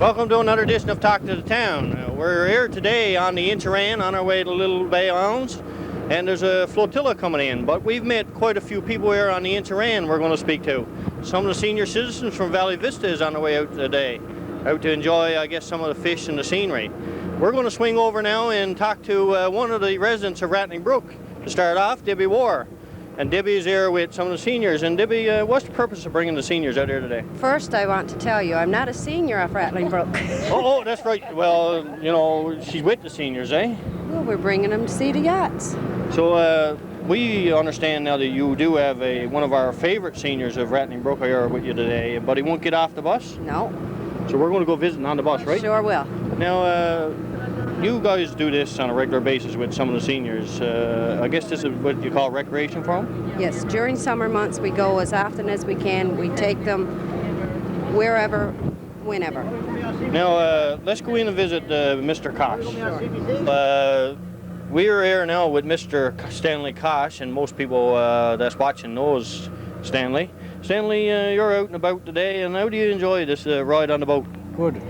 Welcome to another edition of Talk to the Town. We're here today on the Incheran on our way to Little Bay Islands, and there's a flotilla coming in, but we've met quite a few people here on the Incheran we're going to speak to. Some of the senior citizens from Valley Vista is on the way out today, out to enjoy, I guess, some of the fish and the scenery. We're going to swing over now and talk to one of the residents of Rattling Brook. To start off, Debbie War. And Debbie's here with some of the seniors. And Debbie, what's the purpose of bringing the seniors out here today? First, I want to tell you, I'm not a senior of Rattling Brook. Oh, that's right. Well, you know, she's with the seniors, eh? Well, we're bringing them to see the yachts. So we understand now that you do have one of our favorite seniors of Rattling Brook here with you today, but he won't get off the bus? No. So we're going to go visit on the bus, right? Sure will. Now, you guys do this on a regular basis with some of the seniors. I guess this is what you call recreation for them? Yes, during summer months we go as often as we can. We take them wherever, whenever. Now, let's go in and visit Mr. Kosh. Sure. We are here now with Mr. Stanley Kosh, and most people that's watching knows Stanley. Stanley, you're out and about today, and how do you enjoy this ride on the boat? Good.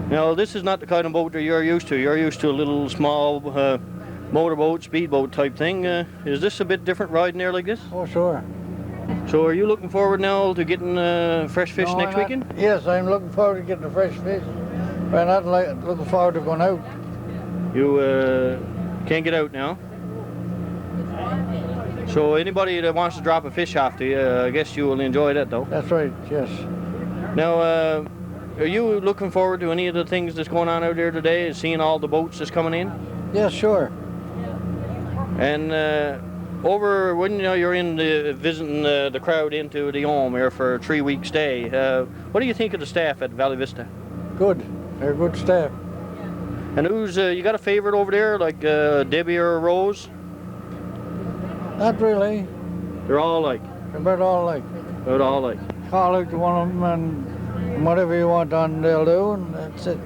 Now, this is not the kind of boat that you're used to. You're used to a little small motorboat, speedboat type thing. Is this a bit different riding there like this? Oh, sure. So are you looking forward now to getting fresh fish next weekend? Yes, I'm looking forward to getting the fresh fish. But I'm not looking forward to going out. You can't get out now? So anybody that wants to drop a fish off to you, I guess you will enjoy that though. That's right, yes. Now, are you looking forward to any of the things that's going on out there today, seeing all the boats that's coming in? Yes, sure. And over when you're in visiting the crowd into the home here for a 3-week stay, what do you think of the staff at Valley Vista? Good. They're good staff. And who's you got a favorite over there, like Debbie or Rose? Not really. They're all like. They're about all like. About all like. Call out to one of them and whatever you want done, they'll do, and that's it.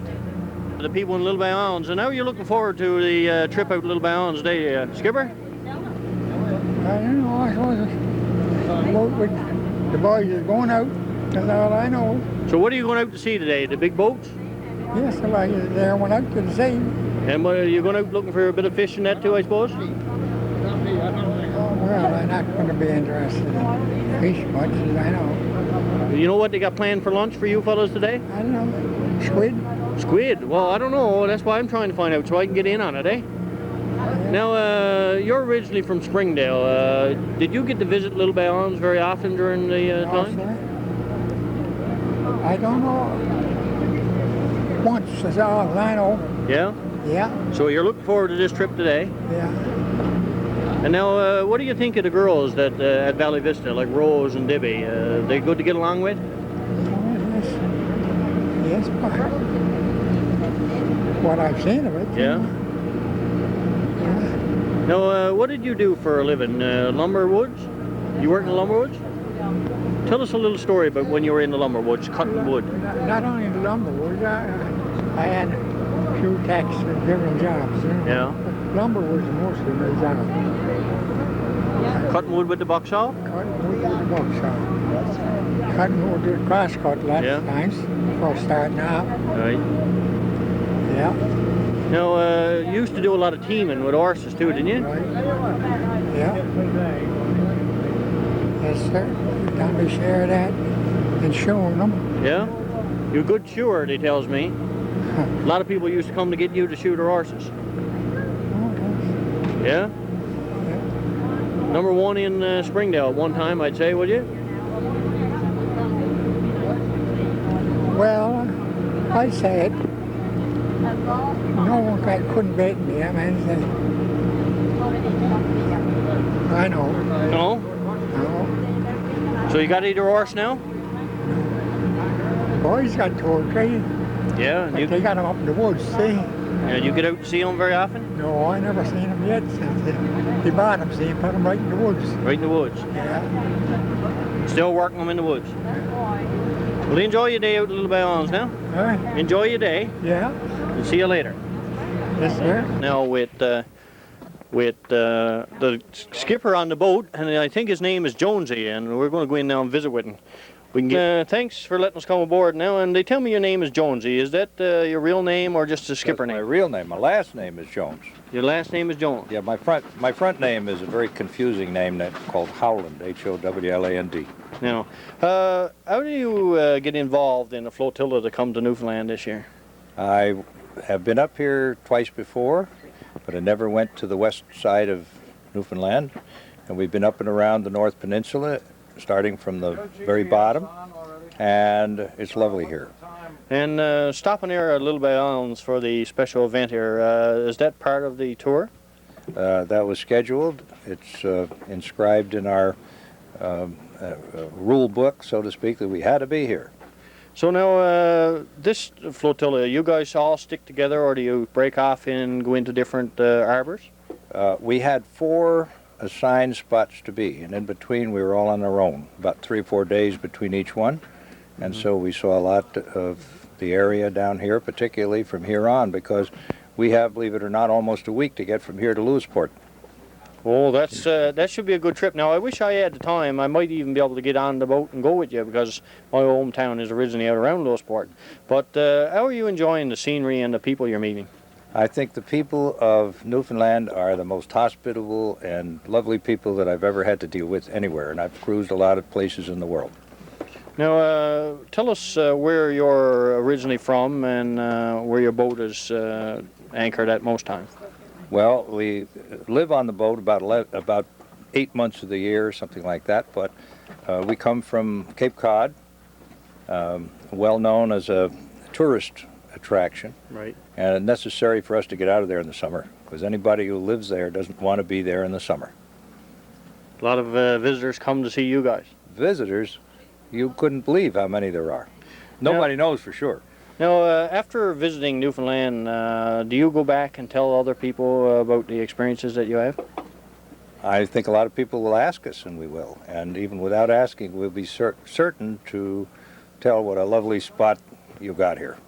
The people in Little Bay Islands, and now you're looking forward to the trip out to Little Bay Islands today, Skipper? I don't know, I suppose the boys is going out, that's all I know. So what are you going out to see today, the big boats? Yes, the boys there went out to the sea. And what, are you going out looking for a bit of fish in that too, I suppose? Well, I'm not going to be interested in fish much, as I know. You know what they got planned for lunch for you fellas today? I don't know, squid. Squid? Well, I don't know. That's why I'm trying to find out so I can get in on it, eh? Now, you're originally from Springdale. Did you get to visit Little Bay Islands very often during the time? Sir. I don't know. Once, that's all I know. Yeah? Yeah, So you're looking forward to this trip today? yeah. And now, what do you think of the girls that at Valley Vista, like Rose and Debbie? They good to get along with? Yes, but what I've seen of it. Yeah? Yeah. Now, what did you do for a living? Lumber woods? You work in the lumber woods? Tell us a little story about when you were in the lumber woods, cutting wood. Not only the lumber woods, I had a few tax-driven jobs. You know? Yeah. But lumber was mostly my job. Cutting wood with the buck saw? Cutting wood with the bucksaw. Cutting wood with cross-cut lots of times before starting out. Right. Yeah. Now, you used to do a lot of teaming with horses too, didn't you? Right. Yeah. Yes, sir. We've done my share of that and showing them. Yeah? You're a good shoer, they tells me. A lot of people used to come to get you to shoot their horses. Yeah? Number one in Springdale at one time, I'd say, would you? Well, I'd say it. No one couldn't beat me. I mean, I know. No? No. So you got either horse now? Boys got to okay. Yeah. But they got them up in the woods, see? And you get out to see them very often? No, I never seen them yet. They bought them, see, put them right in the woods. Right in the woods? Yeah. Still working them in the woods? Well, enjoy your day out at Little Bay Islands now. All right. Enjoy your day. Yeah. And see you later. Yes, sir. Now with the skipper on the boat, and I think his name is Jonesy, and we're going to go in now and visit with him. We can get. Thanks for letting us come aboard now. And they tell me your name is Jonesy. Is that your real name or just a skipper That's name? my real name. My last name is Jones. Your last name is Jones. Yeah, my front name is a very confusing name called Howland, Howland. Now, how do you get involved in a flotilla to come to Newfoundland this year? I have been up here twice before, but I never went to the west side of Newfoundland. And we've been up and around the North Peninsula, starting from the very bottom, and it's lovely here. And stopping there at Little Bay Islands for the special event here, is that part of the tour? That was scheduled. It's inscribed in our rule book, so to speak, that we had to be here. So now, this flotilla, you guys all stick together, or do you break off and go into different harbors? We had 4 assigned spots to be, and in between we were all on our own, about 3 or 4 days between each one. And so we saw a lot of the area down here, particularly from here on, because we have, believe it or not, almost a week to get from here to Lewisport. Oh, that should be a good trip. Now, I wish I had the time. I might even be able to get on the boat and go with you, because my hometown is originally out around Lewisport. But how are you enjoying the scenery and the people you're meeting? I think the people of Newfoundland are the most hospitable and lovely people that I've ever had to deal with anywhere, and I've cruised a lot of places in the world. Now, tell us where you're originally from and where your boat is anchored at most times. Well, we live on the boat about 8 months of the year, something like that, but we come from Cape Cod, well known as a tourist attraction. Right. And necessary for us to get out of there in the summer, because anybody who lives there doesn't want to be there in the summer. A lot of visitors come to see you guys. Visitors, you couldn't believe how many there are. Nobody knows for sure. Now, after visiting Newfoundland, do you go back and tell other people about the experiences that you have? I think a lot of people will ask us, and we will. And even without asking, we'll be certain to tell what a lovely spot you got here.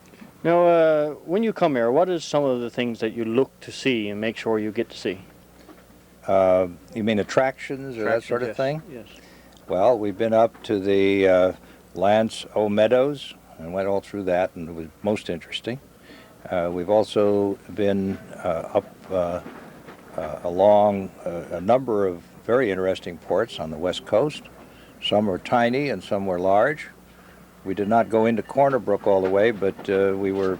Now, when you come here, what is some of the things that you look to see and make sure you get to see? You mean attractions or that sort of thing? Yes. Well, we've been up to the Lance O Meadows and went all through that, and it was most interesting. We've also been up along a number of very interesting ports on the west coast. Some were tiny and some were large. We did not go into Corner Brook all the way, but we were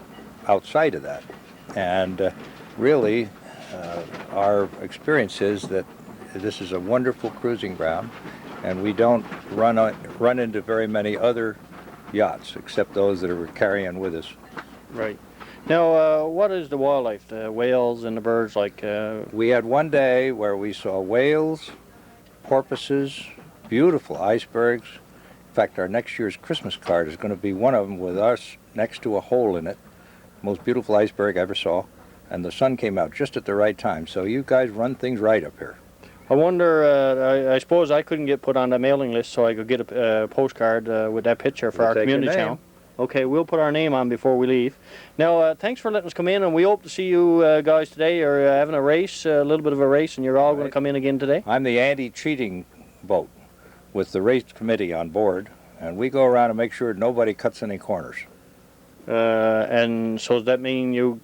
outside of that. And really, our experience is that this is a wonderful cruising ground, and we don't run into very many other yachts, except those that are carrying with us. Right. Now, what is the wildlife, the whales and the birds like? We had one day where we saw whales, porpoises, beautiful icebergs. In fact, our next year's Christmas card is going to be one of them with us next to a hole in it. Most beautiful iceberg I ever saw. And the sun came out just at the right time. So you guys run things right up here. I wonder, I suppose I couldn't get put on the mailing list so I could get a postcard with that picture for our community channel. Okay, we'll put our name on before we leave. Now, thanks for letting us come in, and we hope to see you guys today. You're having a race, a little bit of a race, and you're all going to come in again today? I'm the anti-cheating boat with the race committee on board, and we go around and make sure nobody cuts any corners. And so does that mean you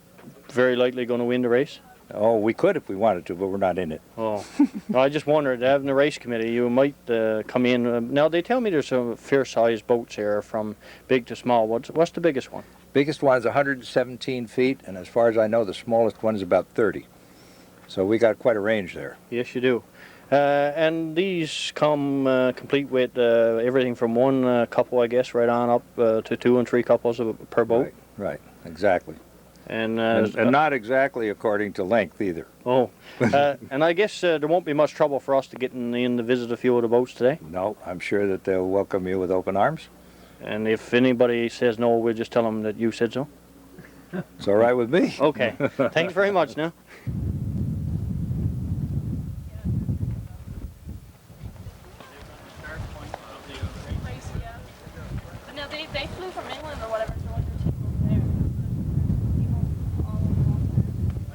very likely going to win the race? Oh, we could if we wanted to, but we're not in it. Oh, I just wondered, having the race committee, you might come in. Now, they tell me there's some fair-sized boats here from big to small. What's the biggest one? Biggest one is 117 feet, and as far as I know, the smallest one is about 30. So we got quite a range there. Yes, you do. And these come complete with everything from one couple, I guess, right on up to 2 and 3 couples per boat? Right, exactly. And not exactly according to length either. Oh, and I guess there won't be much trouble for us to get in to visit a few of the boats today? No, I'm sure that they'll welcome you with open arms. And if anybody says no, we'll just tell them that you said so? It's all right with me. Okay. Thanks very much now. No, they flew from England or whatever, so like there's people there. People all along there.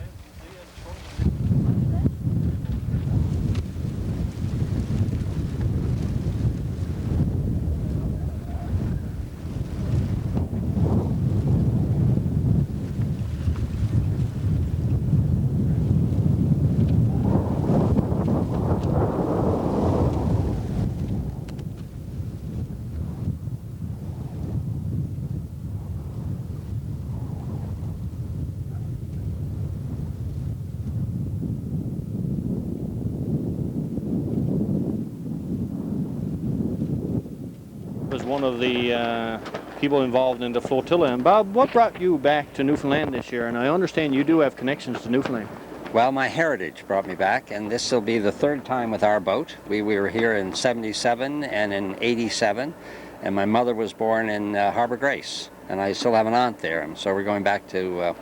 one of the people involved in the flotilla. And Bob, what brought you back to Newfoundland this year? And I understand you do have connections to Newfoundland. Well, my heritage brought me back, and this will be the third time with our boat. We were here in '77 and in '87, and my mother was born in Harbor Grace, and I still have an aunt there, and so we're going back to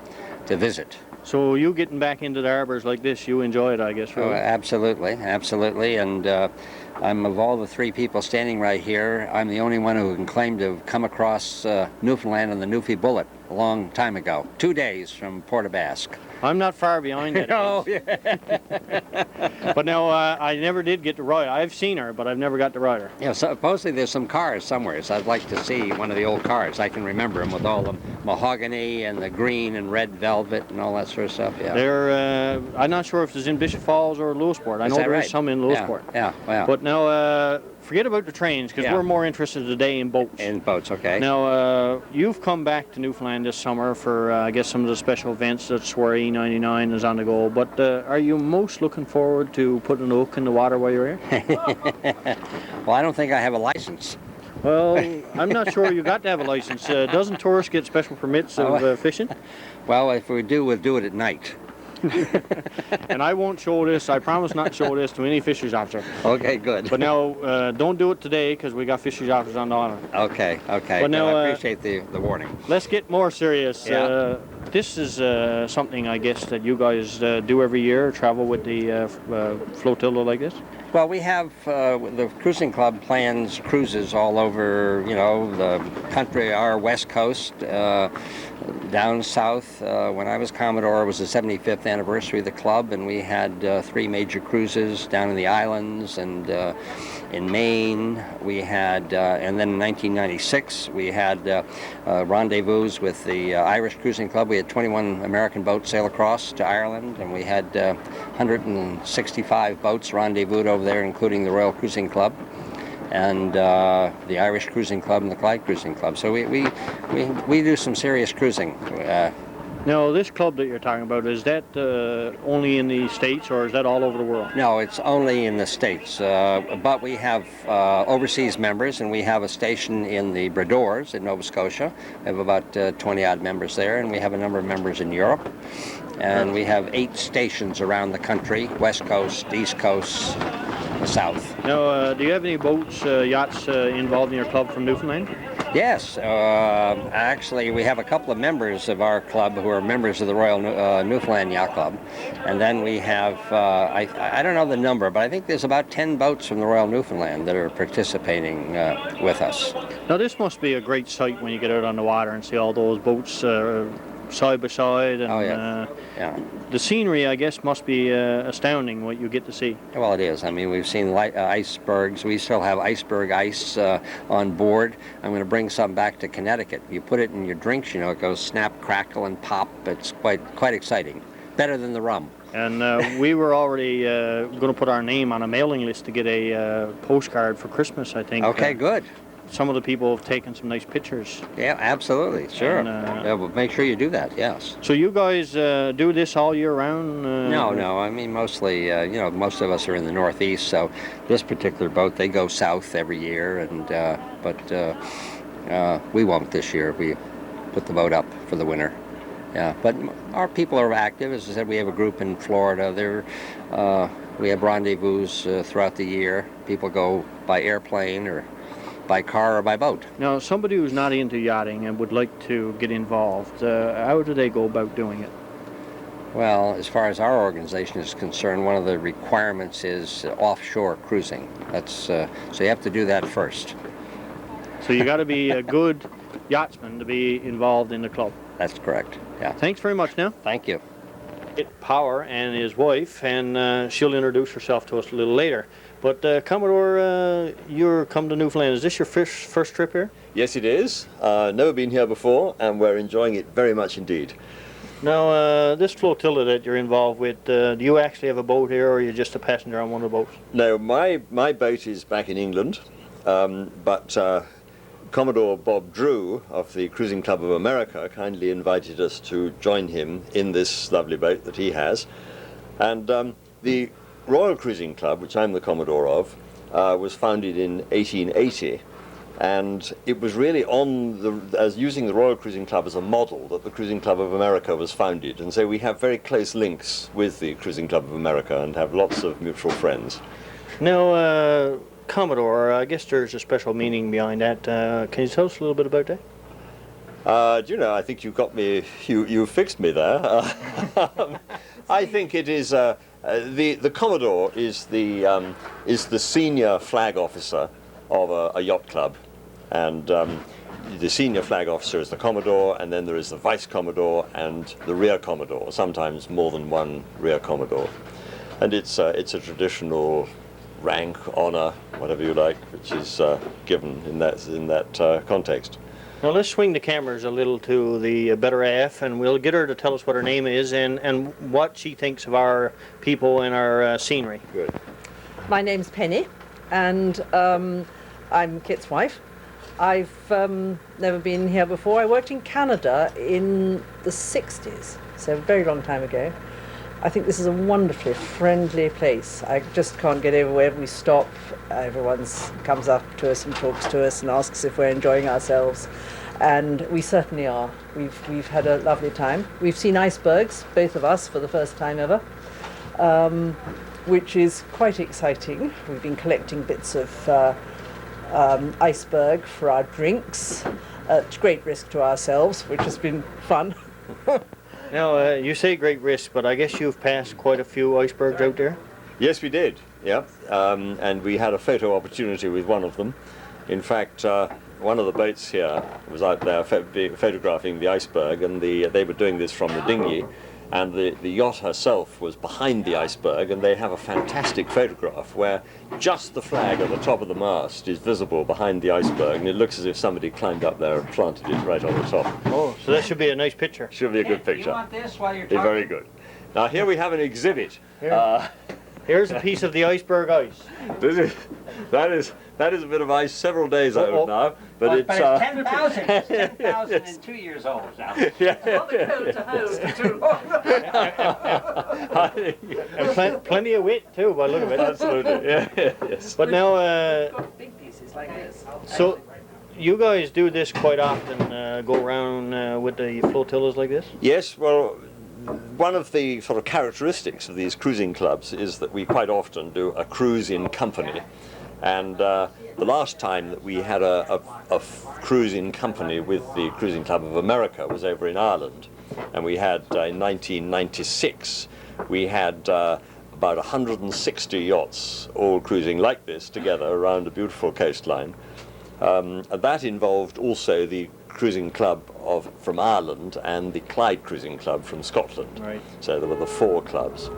visit. So you getting back into the harbors like this, you enjoy it, I guess, really? Oh, absolutely, absolutely, and I'm, of all the three people standing right here, I'm the only one who can claim to have come across Newfoundland on the Newfie Bullet a long time ago, 2 days from Port aux Basques. I'm not far behind that. Oh, yeah. But no, I never did get to ride. I've seen her, but I've never got to ride her. Yeah, supposedly there's some cars somewhere, so I'd like to see one of the old cars. I can remember them with all the mahogany and the green and red velvet and all that sort of stuff, yeah. They're, I'm not sure if it's in Bishop Falls or Lewisport. I know there is some in Lewisport. Yeah, yeah. But now, forget about the trains, because we're more interested today in boats. In boats, okay. Now, you've come back to Newfoundland this summer for, I guess, some of the special events that Soiree 99 is on the go. But are you most looking forward to putting a hook in the water while you're here? Well, I don't think I have a license. Well, I'm not sure you got to have a license. Doesn't tourists get special permits of fishing? Well, if we do, we'll do it at night. And I won't show this. I promise not to show this to any fisheries officer. Okay, good. But now, don't do it today because we got fisheries officers on the honor. Okay, okay. But now, I appreciate the warning. Let's get more serious. Yeah. This is something, I guess, that you guys do every year, travel with the flotilla like this? Well, we have, the cruising club plans cruises all over, you know, the country, our west coast, down south. When I was Commodore, it was the 75th anniversary of the club, and we had 3 major cruises down in the islands and in Maine. We had, and then in 1996, we had rendezvous with the Irish Cruising Club. We had 21 American boats sail across to Ireland, and we had 165 boats rendezvoused over there, including the Royal Cruising Club and the Irish Cruising Club and the Clyde Cruising Club. So we do some serious cruising. Now, this club that you're talking about, is that only in the States or is that all over the world? No, it's only in the States, but we have overseas members, and we have a station in the Bradors in Nova Scotia. We have about 20-odd members there, and we have a number of members in Europe. And we have 8 stations around the country, West Coast, East Coast, the South. Now, do you have any boats, yachts involved in your club from Newfoundland? Yes, actually we have a couple of members of our club who are members of the Royal Newfoundland Yacht Club. And then we have, I don't know the number, but I think there's about 10 boats from the Royal Newfoundland that are participating with us. Now, this must be a great sight when you get out on the water and see all those boats side by side, and the scenery, I guess, must be astounding what you get to see. Well, it is. I mean, we've seen icebergs. We still have iceberg ice on board. I'm going to bring some back to Connecticut. You put it in your drinks, you know, it goes snap, crackle, and pop. It's quite exciting. Better than the rum. And we were already going to put our name on a mailing list to get a postcard for Christmas, I think. Okay, good. Some of the people have taken some nice pictures. Yeah, absolutely, sure. And, yeah, well, make sure you do that, yes. So you guys do this all year round? No, I mean, mostly, you know, most of us are in the Northeast, so this particular boat, they go south every year, and but we won't this year. We put the boat up for the winter. Yeah, but our people are active. As I said, we have a group in Florida. We have rendezvous throughout the year. People go by airplane or by car or by boat. Now, somebody who's not into yachting and would like to get involved, how do they go about doing it? Well, as far as our organization is concerned, one of the requirements is offshore cruising. That's so you have to do that first. So you got to be a good yachtsman to be involved in the club. That's correct. Yeah. Thanks very much. Now. Thank you. Power and his wife, and she'll introduce herself to us a little later. But Commodore, you're come to Newfoundland. Is this your first trip here? Yes, it is. Never been here before, and we're enjoying it very much indeed. Now, this flotilla that you're involved with, do you actually have a boat here, or are you just a passenger on one of the boats? No, my boat is back in England, but Commodore Bob Drew of the Cruising Club of America kindly invited us to join him in this lovely boat that he has. And the Royal Cruising Club, which I'm the Commodore of, was founded in 1880, And it was really as using the Royal Cruising Club as a model that the Cruising Club of America was founded. And so we have very close links with the Cruising Club of America and have lots of mutual friends. Now, Commodore, I guess there's a special meaning behind that. Can you tell us a little bit about that? Do you know, I think you got me, you fixed me there. I think it is, the Commodore is the senior flag officer of a yacht club. And the senior flag officer is the Commodore, and then there is the Vice Commodore and the Rear Commodore, sometimes more than one Rear Commodore. And it's a traditional rank, honor, whatever you like, which is given in that context. Now let's swing the cameras a little to the better half, and we'll get her to tell us what her name is and what she thinks of our people and our scenery. Good. My name's Penny, and I'm Kit's wife. I've never been here before. I worked in Canada in the 60s, so a very long time ago. I think this is a wonderfully friendly place. I just can't get over wherever we stop. Everyone comes up to us and talks to us and asks if we're enjoying ourselves. And we certainly are. We've had a lovely time. We've seen icebergs, both of us, for the first time ever, which is quite exciting. We've been collecting bits of iceberg for our drinks at great risk to ourselves, which has been fun. Now, you say great risk, but I guess you've passed quite a few icebergs out there? Yes, we did, yeah. And we had a photo opportunity with one of them. In fact, one of the boats here was out there photographing the iceberg, and they were doing this from the dinghy, and the yacht herself was behind the iceberg, and they have a fantastic photograph where just the flag at the top of the mast is visible behind the iceberg, and it looks as if somebody climbed up there and planted it right on the top. Oh, so that should be a nice picture. Should be a good picture. You want this while you're talking? Very good. Now here we have an exhibit. Here's a piece of the iceberg ice. That is a bit of ice several days old now, but it's 10,000. It's 10,002 years old now. And plenty of weight too, by the look of it. Absolutely, yeah, yes. But now, Big pieces like this. so you guys do this quite often, go around with the flotillas like this? Yes, well, one of the sort of characteristics of these cruising clubs is that we quite often do a cruise in company. And the last time that we had a cruise in company with the Cruising Club of America was over in Ireland. And we had, in 1996, we had about 160 yachts all cruising like this together around a beautiful coastline. And that involved also the Cruising Club from Ireland and the Clyde Cruising Club from Scotland. Right. So there were the 4 clubs.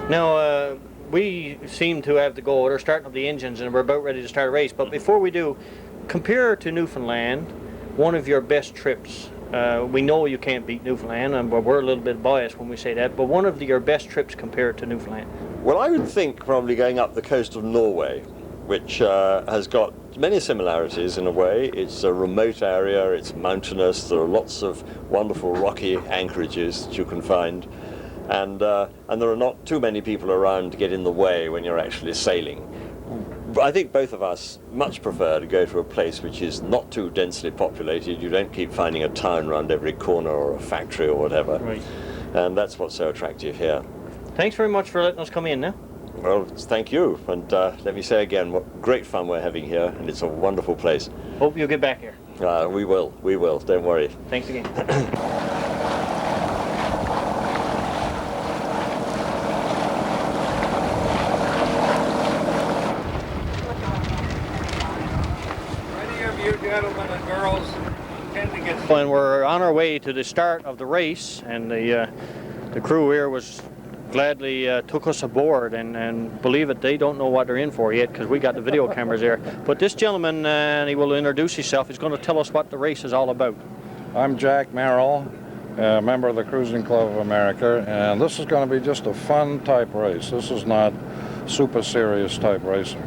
Now, we seem to have to go, they're starting up the engines and we're about ready to start a race, but before we do, compare to Newfoundland one of your best trips. We know you can't beat Newfoundland, and we're a little bit biased when we say that, but one of your best trips compared to Newfoundland. Well, I would think probably going up the coast of Norway, which has got many similarities in a way. It's a remote area, it's mountainous, there are lots of wonderful rocky anchorages that you can find, and there are not too many people around to get in the way when you're actually sailing. I think both of us much prefer to go to a place which is not too densely populated. You don't keep finding a town around every corner or a factory or whatever. Right. And that's what's so attractive here. Thanks very much for letting us come in now. Well, thank you. And let me say again, what great fun we're having here, and it's a wonderful place. Hope you'll get back here. We will, don't worry. Thanks again. Gentlemen and girls tend to get... And we're on our way to the start of the race, and the crew here was gladly took us aboard, and believe it, they don't know what they're in for yet because we got the video cameras there. But this gentleman, and he will introduce himself, is going to tell us what the race is all about. I'm Jack Merrill, a member of the Cruising Club of America, and this is going to be just a fun type race. This is not super serious type racing.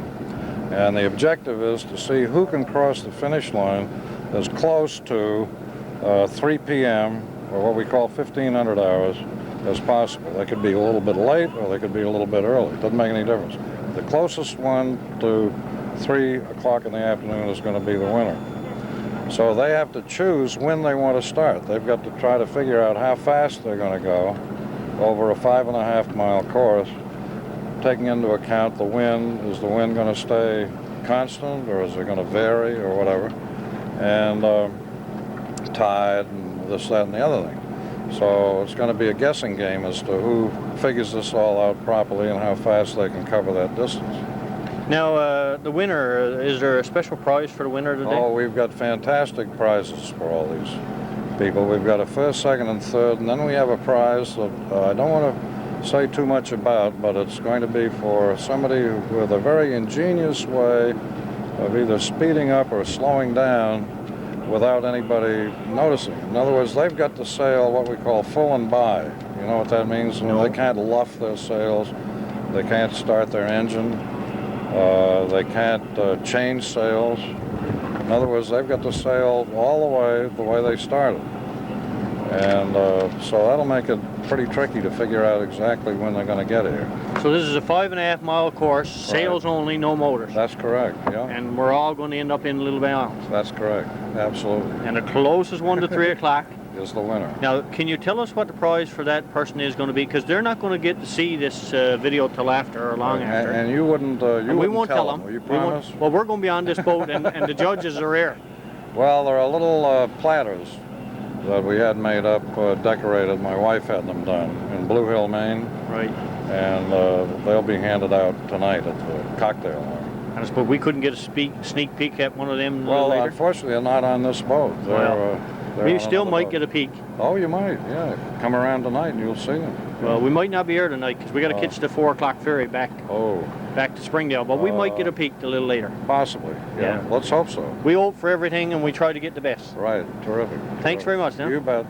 And the objective is to see who can cross the finish line as close to 3 p.m. or what we call 1500 hours as possible. They could be a little bit late or they could be a little bit early. It doesn't make any difference. The closest one to 3 o'clock in the afternoon is going to be the winner. So they have to choose when they want to start. They've got to try to figure out how fast they're going to go over a 5.5-mile course, taking into account the wind. Is the wind going to stay constant, or is it going to vary, or whatever? And tide and this, that, and the other thing. So it's going to be a guessing game as to who figures this all out properly and how fast they can cover that distance. Now, the winner, is there a special prize for the winner today? Oh, we've got fantastic prizes for all these people. We've got a first, second, and third, and then we have a prize that I don't want to say too much about, but it's going to be for somebody with a very ingenious way of either speeding up or slowing down without anybody noticing. In other words, they've got to sail what we call full and by. You know what that means? No. They can't luff their sails, they can't start their engine, they can't change sails. In other words, they've got to sail all the way they started. And so that'll make it pretty tricky to figure out exactly when they're going to get here. So this is a 5.5-mile course, sails only, no motors. That's correct, yeah. And we're all going to end up in Little Bay Islands. That's correct, absolutely. And the closest one to 3 o'clock is the winner. Now, can you tell us what the prize for that person is going to be? Because they're not going to get to see this video till after or long after. And you wouldn't, we won't tell them. Will you promise? Well, we're going to be on this boat, and the judges are here. Well, there are little platters that we had made up, decorated. My wife had them done in Blue Hill, Maine. Right. And they'll be handed out tonight at the cocktail hour. I suppose we couldn't get a sneak peek at one of them well, later? Unfortunately, they're not on this boat. We still might get a peek. Oh, you might, yeah. Come around tonight and you'll see them. Well, we might not be here tonight because we got to catch the 4 o'clock ferry back to Springdale, but we might get a peek a little later. Possibly, yeah. Let's hope so. We hope for everything and we try to get the best. Right, terrific. Thanks very much, now. You bet.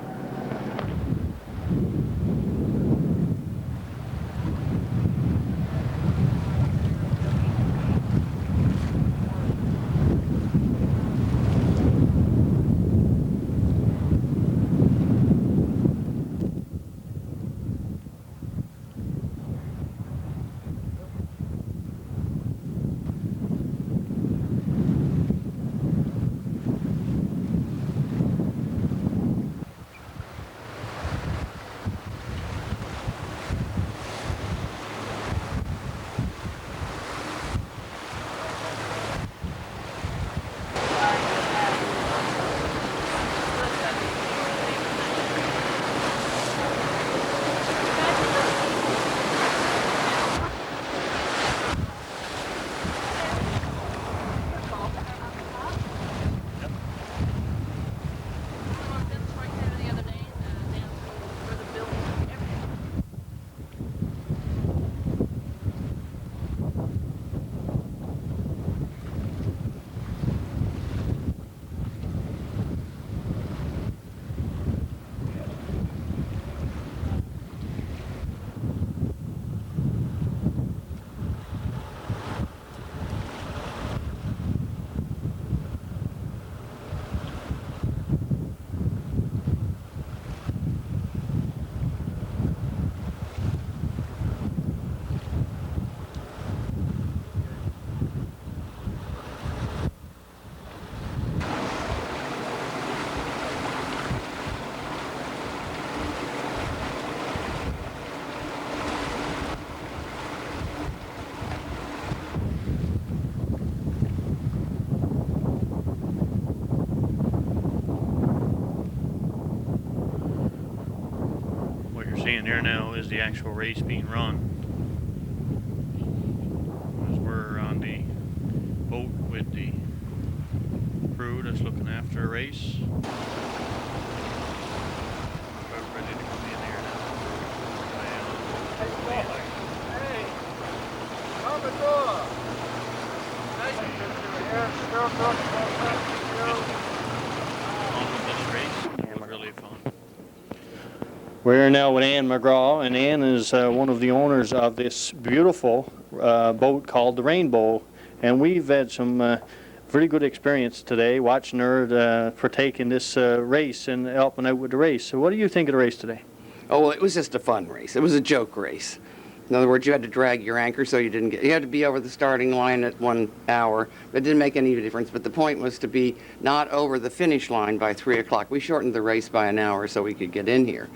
Seeing there now is the actual race being run. As we're on the boat with the crew that's looking after a race. We're ready to come in here now. This race was really fun. We're now with Ann McGraw, and Ann is one of the owners of this beautiful boat called the Rainbow, and we've had some very good experience today watching her partake in this race and helping out with the race. So what do you think of the race today? Oh, well, it was just a fun race. It was a joke race. In other words, you had to drag your anchor so you didn't get, you had to be over the starting line at 1 hour. It didn't make any difference, but the point was to be not over the finish line by 3 o'clock. We shortened the race by an hour so we could get in here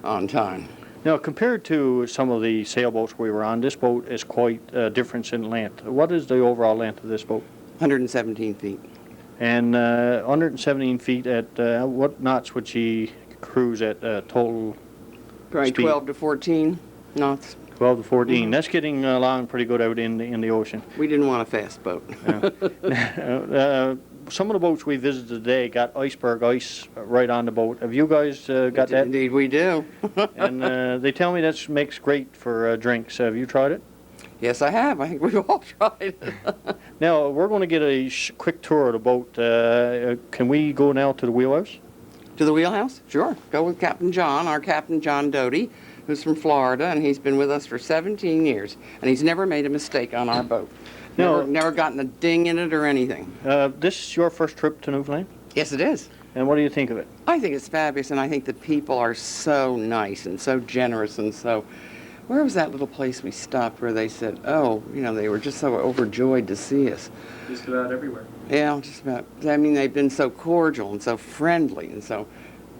on time. Now, compared to some of the sailboats we were on, this boat is quite a difference in length. What is the overall length of this boat? 117 feet. And 117 feet at what knots would she cruise at total Probably speed? 12 to 14 knots. 12 to 14. That's getting along pretty good out in the ocean. We didn't want a fast boat. Some of the boats we visited today got iceberg ice right on the boat. Have you guys got that? Indeed, we do. And they tell me that makes great for drinks. Have you tried it? Yes, I have. I think we've all tried it. Now, we're going to get a quick tour of the boat. Can we go now to the wheelhouse? To the wheelhouse? Sure. Go with Captain John, our Captain John Doty, who's from Florida, and he's been with us for 17 years. And he's never made a mistake on our boat. Never gotten a ding in it or anything. This is your first trip to Newfoundland? Yes, it is. And what do you think of it? I think it's fabulous, and I think the people are so nice and so generous and so... Where was that little place we stopped where they said, oh, you know, they were just so overjoyed to see us? Just about everywhere. Yeah, just about. I mean, they've been so cordial and so friendly and so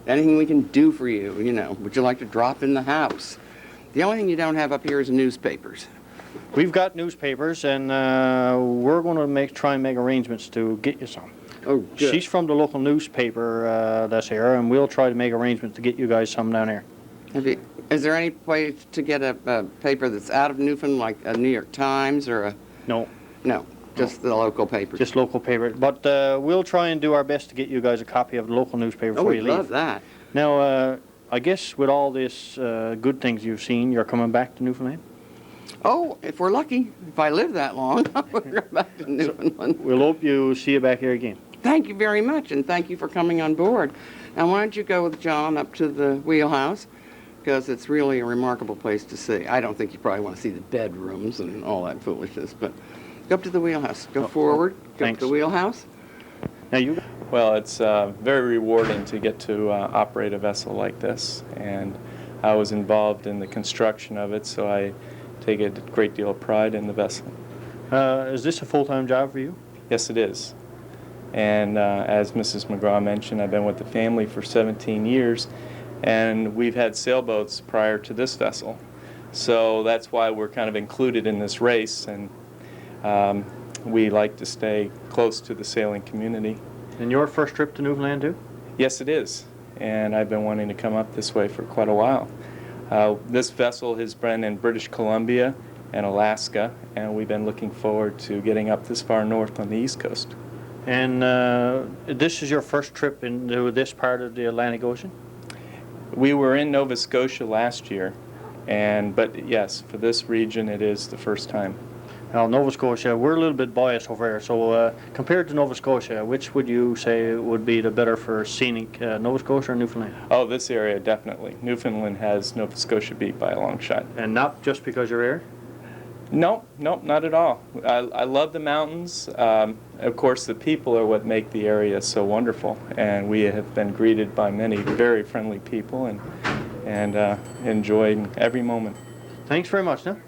anything we can do for you, you know. Would you like to drop in the house? The only thing you don't have up here is newspapers. We've got newspapers, and we're going to try and make arrangements to get you some. Oh, good. She's from the local newspaper that's here, and we'll try to make arrangements to get you guys some down here. Is there any way to get a paper that's out of Newfoundland, like a New York Times or a... No. No, just the local papers. Just local paper. But we'll try and do our best to get you guys a copy of the local newspaper before you leave. Oh, we'd love that. Now, I guess with all this good things you've seen, you're coming back to Newfoundland? Oh, if we're lucky. If I live that long, we'll go back to Newfoundland. We'll hope you see you back here again. Thank you very much, and thank you for coming on board. Now, why don't you go with John up to the wheelhouse? Because it's really a remarkable place to see. I don't think you probably want to see the bedrooms and all that foolishness, but go up to the wheelhouse. Go forward. Go thanks. to the wheelhouse. Now you. Well, it's very rewarding to get to operate a vessel like this, and I was involved in the construction of it, so I take a great deal of pride in the vessel. Is this a full-time job for you? Yes, it is. And as Mrs. McGraw mentioned, I've been with the family for 17 years. And we've had sailboats prior to this vessel. So that's why we're kind of included in this race, and we like to stay close to the sailing community. And your first trip to Newfoundland too? Yes, it is. And I've been wanting to come up this way for quite a while. This vessel has been in British Columbia and Alaska, and we've been looking forward to getting up this far north on the East Coast. And this is your first trip into this part of the Atlantic Ocean? We were in Nova Scotia last year, but yes, for this region it is the first time. Well, Nova Scotia, we're a little bit biased over here, so compared to Nova Scotia, which would you say would be the better for scenic, Nova Scotia or Newfoundland? Oh, this area, definitely. Newfoundland has Nova Scotia beat by a long shot. And not just because you're here? No, not at all. I love the mountains. Of course, the people are what make the area so wonderful, and we have been greeted by many very friendly people and enjoyed every moment. Thanks very much, Neil.